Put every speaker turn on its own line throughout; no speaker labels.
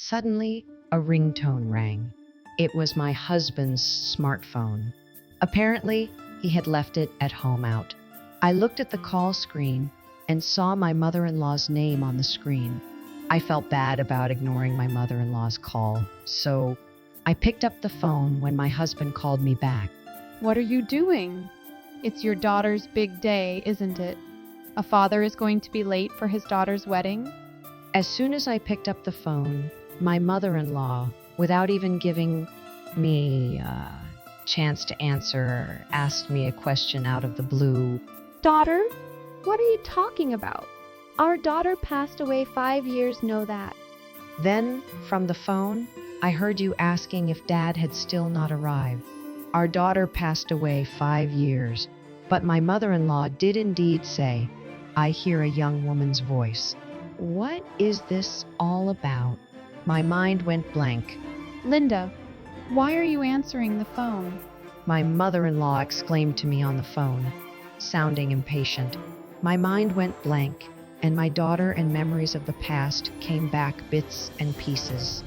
Suddenly, a ringtone rang. It was my husband's smartphone. Apparently, he had left it at home out. I looked at the call screen and saw my mother-in-law's name on the screen. I felt bad about ignoring my mother-in-law's call, so I picked up the phone when my husband called me back.
What are you doing? It's your daughter's big day, isn't it? A father is going to be late for his daughter's wedding?
As soon as I picked up the phone, my mother-in-law, without even giving me a chance to answer, asked me a question out of the blue.
Daughter? What are you talking about? Our daughter passed away 5 years, know that.
Then, from the phone, I heard you asking if Dad had still not arrived. Our daughter passed away 5 years, but my mother-in-law did indeed say, I hear a young woman's voice. What is this all about? My mind went blank.
Linda, why are you answering the phone?
My mother-in-law exclaimed to me on the phone, sounding impatient. My mind went blank, and my daughter and memories of the past came back bits and pieces.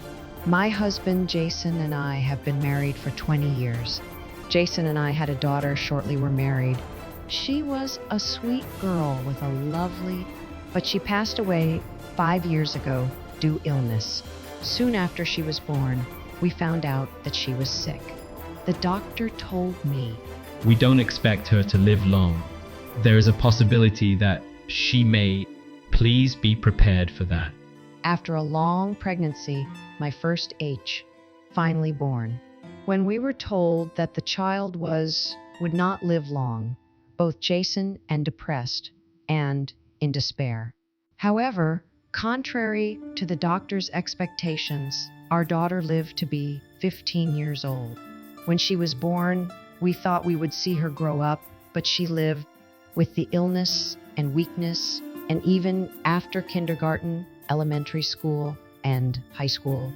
My husband, Jason, and I have been married for 20 years. Jason and I had a daughter shortly were married. She was a sweet girl with a lovely, but she passed away 5 years ago due illness. Soon after she was born, we found out that she was sick. The doctor told me,
We don't expect her to live long. There is a possibility that she may. Please be prepared for that.
after a long pregnancy, my first H, finally born. When we were told that the child would not live long, both Jason and depressed and in despair. However, contrary to the doctor's expectations, our daughter lived to be 15 years old. When she was born, we thought we would see her grow up, but she lived with the illness and weakness, and even after kindergarten, elementary school, and high school.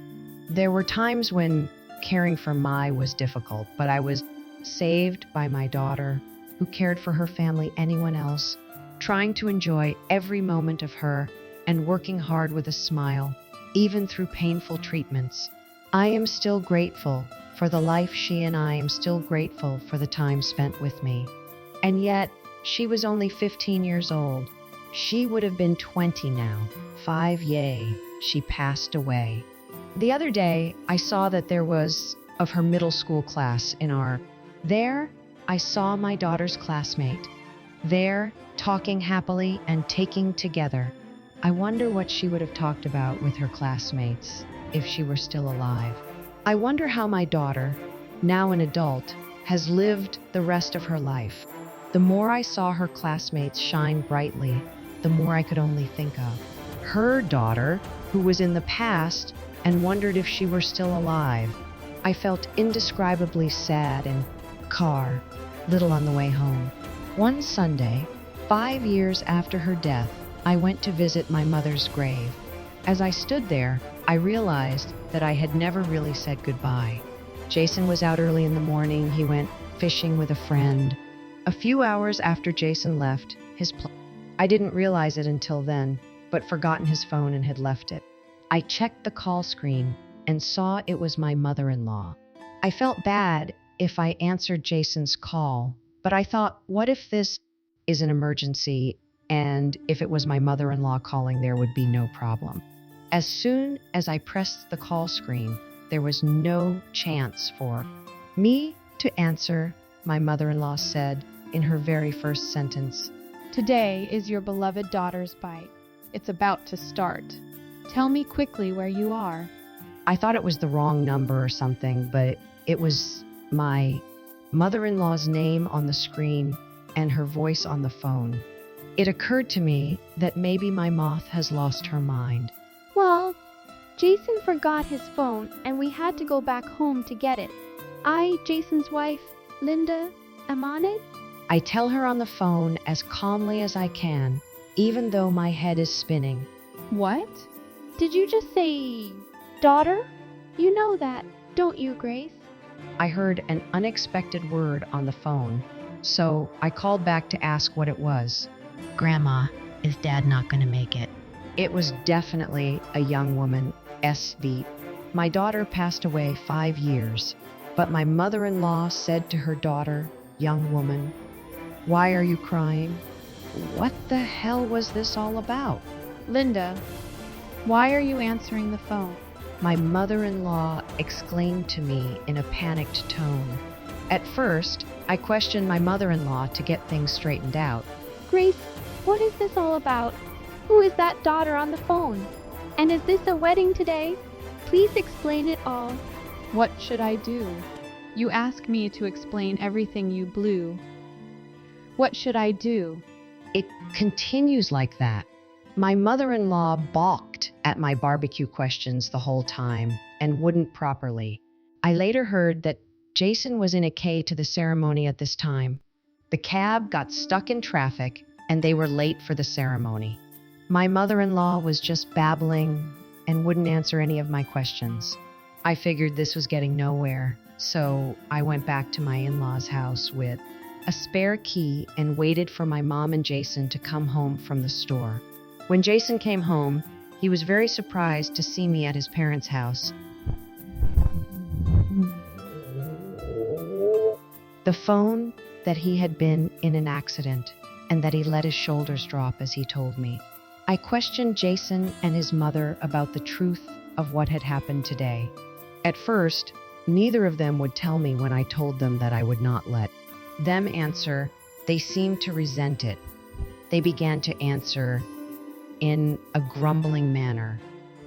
There were times when caring for Mai was difficult, but I was saved by my daughter, who cared for her family, anyone else, trying to enjoy every moment of her and working hard with a smile, even through painful treatments. I am still grateful for the life she and I am still grateful for the time spent with me. And yet, she was only 15 years old. She would have been 20 now. 5 yay, she passed away. The other day, I saw that there was of her middle school class in our. There, I saw my daughter's classmate. There, talking happily and taking together. I wonder what she would have talked about with her classmates if she were still alive. I wonder how my daughter, now an adult, has lived the rest of her life. The more I saw her classmates shine brightly, the more I could only think of her daughter, who was in the past, and wondered if she were still alive. I felt indescribably sad and car, little on the way home. One Sunday, 5 years after her death, I went to visit my mother's grave. As I stood there, I realized that I had never really said goodbye. Jason was out early in the morning. He went fishing with a friend. A few hours after Jason left, I didn't realize it until then, but forgotten his phone and had left it. I checked the call screen and saw it was my mother-in-law. I felt bad if I answered Jason's call, but I thought, what if this is an emergency, and if it was my mother-in-law calling, there would be no problem. As soon as I pressed the call screen, there was no chance for me to answer, my mother-in-law said in her very first sentence.
Today is your beloved daughter's bite. It's about to start. Tell me quickly where you are.
I thought it was the wrong number or something, but it was my mother-in-law's name on the screen and her voice on the phone. It occurred to me that maybe my moth has lost her mind.
Well, Jason forgot his phone and we had to go back home to get it. I, Jason's wife, Linda, am on it.
I tell her on the phone as calmly as I can, even though my head is spinning.
What?
Did you just say, daughter? You know that, don't you, Grace?
I heard an unexpected word on the phone, so I called back to ask what it was.
Grandma, is Dad not going to make it?
It was definitely a young woman SV. My daughter passed away 5 years, but my mother-in-law said to her daughter, "Young woman, why are you crying? What the hell was this all about?"
Linda, why are you answering the phone?
My mother-in-law exclaimed to me in a panicked tone. At first, I questioned my mother-in-law to get things straightened out.
Grace, what is this all about? Who is that daughter on the phone? And is this a wedding today? Please explain it all.
What should I do? You ask me to explain everything you blew. What should I do?
It continues like that. My mother-in-law balked at my barbecue questions the whole time and wouldn't properly. I later heard that Jason was in a K to the ceremony at this time. The cab got stuck in traffic and they were late for the ceremony. My mother-in-law was just babbling and wouldn't answer any of my questions. I figured this was getting nowhere, so I went back to my in-laws' house with a spare key and waited for my mom and Jason to come home from the store. When Jason came home, he was very surprised to see me at his parents' house. The phone that he had been in an accident and that he let his shoulders drop as he told me. I questioned Jason and his mother about the truth of what had happened today. At first, neither of them would tell me when I told them that I would not let them answer. They seemed to resent it. They began to answer in a grumbling manner.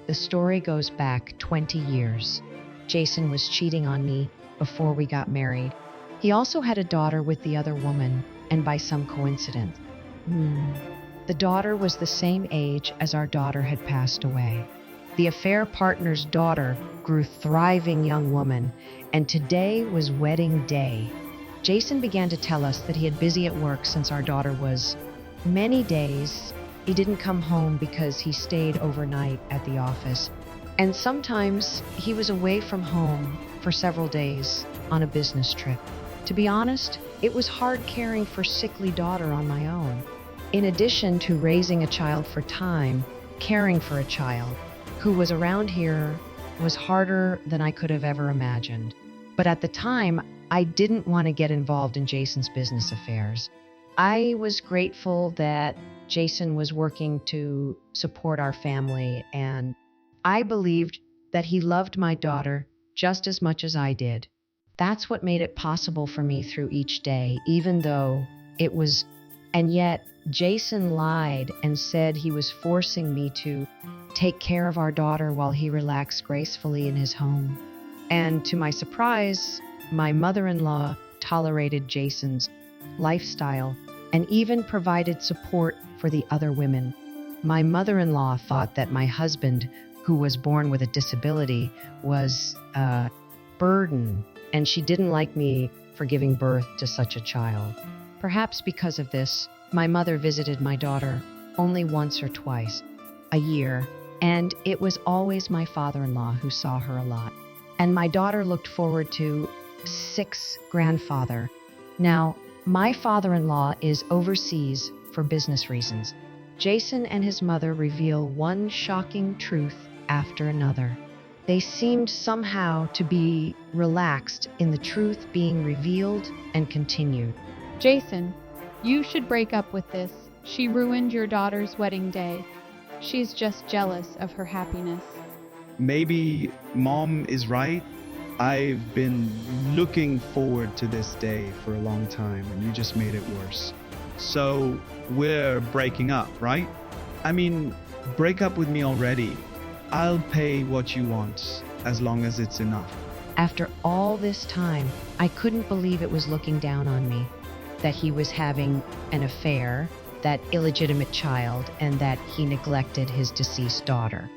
The story goes back 20 years. Jason was cheating on me before we got married. He also had a daughter with the other woman, and by some coincidence, the daughter was the same age as our daughter had passed away. The affair partner's daughter grew thriving young woman, and today was wedding day. Jason began to tell us that he had busy at work since our daughter was many days. He didn't come home because he stayed overnight at the office. And sometimes he was away from home for several days on a business trip. To be honest, it was hard caring for sickly daughter on my own. In addition to raising a child for time, caring for a child who was around here was harder than I could have ever imagined. But at the time, I didn't want to get involved in Jason's business affairs. I was grateful that Jason was working to support our family, and I believed that he loved my daughter just as much as I did. That's what made it possible for me through each day, even though it was. And yet, Jason lied and said he was forcing me to take care of our daughter while he relaxed gracefully in his home. And to my surprise, my mother-in-law tolerated Jason's lifestyle and even provided support for the other women. My mother-in-law thought that my husband, who was born with a disability, was a burden, and she didn't like me for giving birth to such a child. Perhaps because of this, my mother visited my daughter only once or twice a year, and it was always my father-in-law who saw her a lot. And my daughter looked forward to 6 grandfather. Now, my father-in-law is overseas for business reasons. Jason and his mother reveal one shocking truth after another. They seemed somehow to be relaxed in the truth being revealed and continued.
Jason, you should break up with this. She ruined your daughter's wedding day. She's just jealous of her happiness.
Maybe Mom is right. I've been looking forward to this day for a long time, and you just made it worse. So we're breaking up, right? I mean, break up with me already. I'll pay what you want, as long as it's enough.
After all this time, I couldn't believe it was looking down on me, that he was having an affair, that illegitimate child, and that he neglected his deceased daughter.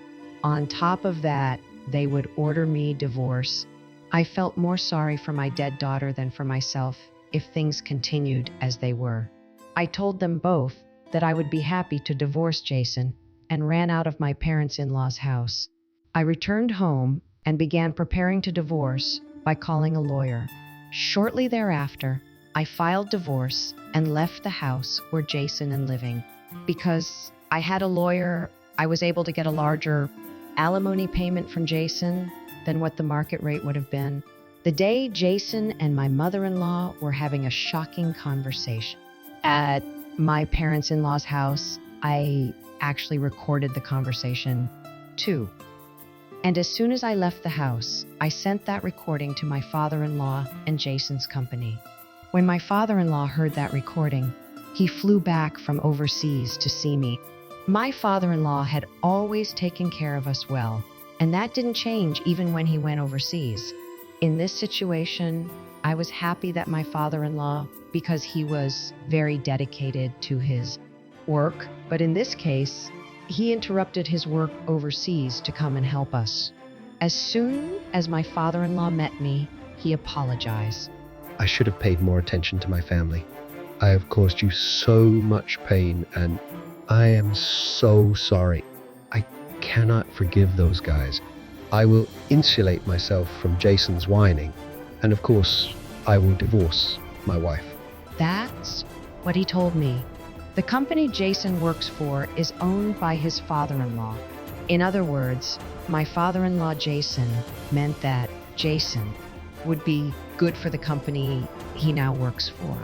On top of that, they would order me divorce. I felt more sorry for my dead daughter than for myself if things continued as they were. I told them both that I would be happy to divorce Jason and ran out of my parents-in-law's house. I returned home and began preparing to divorce by calling a lawyer. Shortly thereafter, I filed divorce and left the house where Jason and living. Because I had a lawyer, I was able to get a larger alimony payment from Jason than what the market rate would have been. The day Jason and my mother-in-law were having a shocking conversation at my parents-in-law's house, I actually recorded the conversation too. And as soon as I left the house, I sent that recording to my father-in-law and Jason's company. When my father-in-law heard that recording, he flew back from overseas to see me. My father-in-law had always taken care of us well, and that didn't change even when he went overseas. In this situation, I was happy that my father-in-law, because he was very dedicated to his work, but in this case, he interrupted his work overseas to come and help us. As soon as my father-in-law met me, he apologized.
I should have paid more attention to my family. I have caused you so much pain, and I am so sorry. I cannot forgive those guys. I will insulate myself from Jason's whining, and of course, I will divorce my wife.
That's what he told me. The company Jason works for is owned by his father-in-law. In other words, my father-in-law Jason meant that Jason would be good for the company he now works for.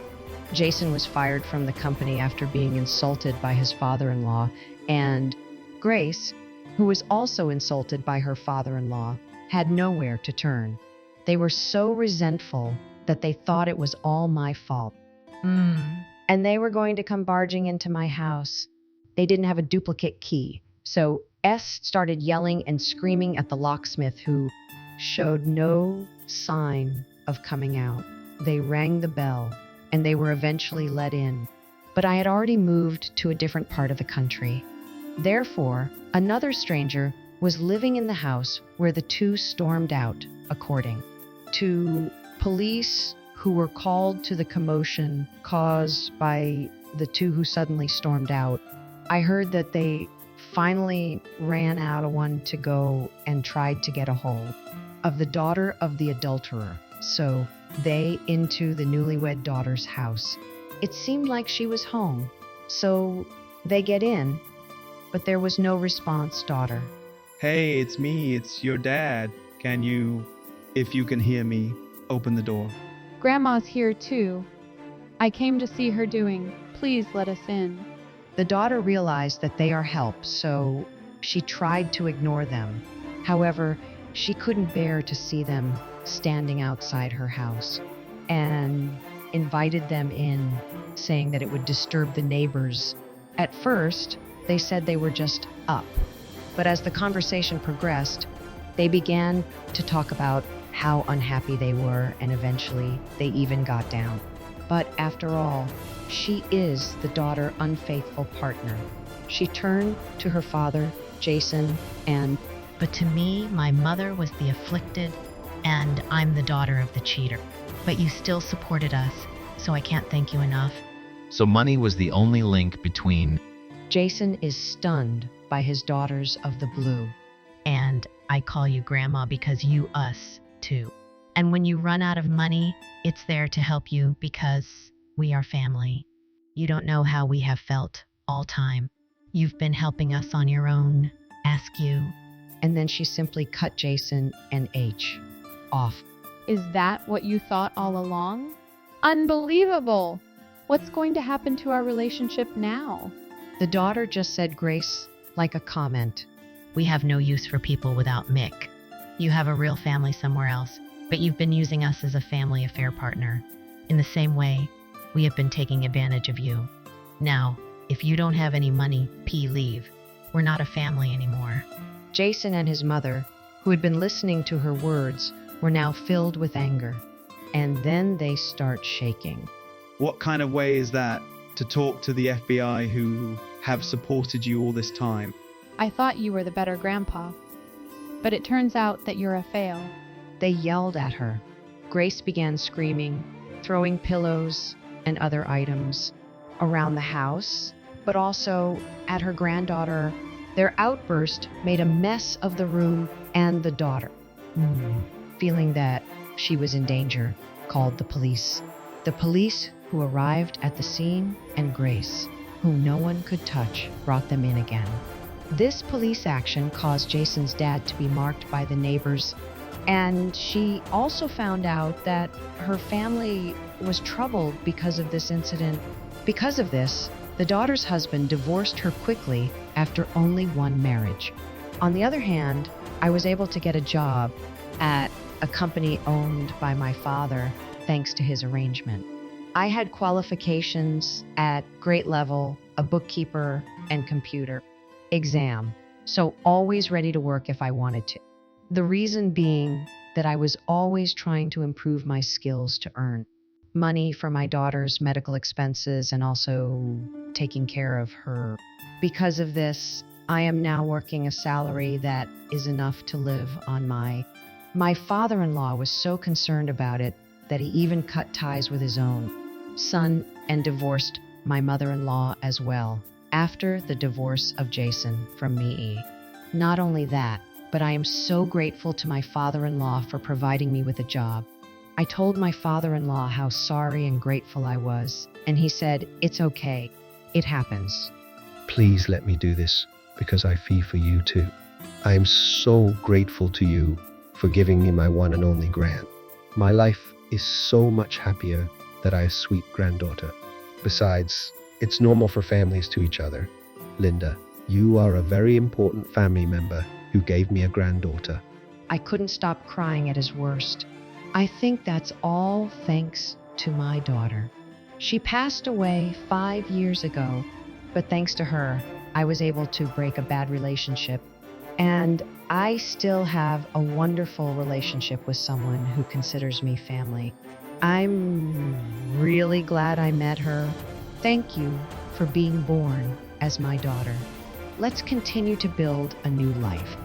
Jason was fired from the company after being insulted by his father-in-law, and Grace, who was also insulted by her father-in-law, had nowhere to turn. They were so resentful that they thought it was all my fault. And they were going to come barging into my house. They didn't have a duplicate key, so S started yelling and screaming at the locksmith, who showed no sign of coming out. They rang the bell, and they were eventually let in. But I had already moved to a different part of the country. Therefore, another stranger was living in the house where the two stormed out, according to police who were called to the commotion caused by the two who suddenly stormed out. I heard that they finally ran out of one to go and tried to get a hold of the daughter of the adulterer. So they into the newlywed daughter's house. It seemed like she was home, so they get in, but there was no response, daughter.
Hey, it's me, it's your dad. Can you, if you can hear me, open the door?
Grandma's here too. I came to see her doing. Please let us in.
The daughter realized that they are help, so she tried to ignore them. However, she couldn't bear to see them standing outside her house and invited them in, saying that it would disturb the neighbors. At first, they said they were just up, but as the conversation progressed, they began to talk about how unhappy they were, and eventually they even got down. But after all, she is the daughter unfaithful partner. She turned to her father, Jason, and
But to me, my mother was the afflicted, and I'm the daughter of the cheater. But you still supported us, so I can't thank you enough.
So money was the only link between.
Jason is stunned by his daughters of the blue.
And I call you Grandma because you us too. And when you run out of money, it's there to help you because we are family. You don't know how we have felt all time. You've been helping us on your own. Ask you.
And then she simply cut Jason and H off.
Is that what you thought all along? Unbelievable! What's going to happen to our relationship now?
The daughter just said grace like a comment.
We have no use for people without Mick. You have a real family somewhere else, but you've been using us as a family affair partner. In the same way, we have been taking advantage of you. Now, if you don't have any money, leave. We're not a family anymore.
Jason and his mother, who had been listening to her words, were now filled with anger. And then they start shaking.
What kind of way is that to talk to the FBI who have supported you all this time?
I thought you were the better grandpa, but it turns out that you're a fail.
They yelled at her. Grace began screaming, throwing pillows and other items around the house, but also at her granddaughter. Their outburst made a mess of the room, and the daughter, feeling that she was in danger, called the police. The police, who arrived at the scene, and Grace, whom no one could touch, brought them in again. This police action caused Jason's dad to be marked by the neighbors, and she also found out that her family was troubled because of this incident. Because of this, the daughter's husband divorced her quickly after only one marriage. On the other hand, I was able to get a job at a company owned by my father thanks to his arrangement. I had qualifications at grade level, a bookkeeper, and computer exam, so always ready to work if I wanted to. The reason being that I was always trying to improve my skills to earn money for my daughter's medical expenses and also taking care of her. Because of this, I am now working a salary that is enough to live on. My father-in-law was so concerned about it that he even cut ties with his own son and divorced my mother-in-law as well after the divorce of Jason from me. Not only that, but I am so grateful to my father-in-law for providing me with a job. I told my father-in-law how sorry and grateful I was, and he said, "It's okay. It happens."
Please let me do this, because I feel for you too. I am so grateful to you for giving me my one and only grand. My life is so much happier that I have a sweet granddaughter. Besides, it's normal for families to each other. Linda, you are a very important family member who gave me a granddaughter.
I couldn't stop crying at his worst. I think that's all thanks to my daughter. She passed away 5 years ago, but thanks to her, I was able to break a bad relationship. And I still have a wonderful relationship with someone who considers me family. I'm really glad I met her. Thank you for being born as my daughter. Let's continue to build a new life.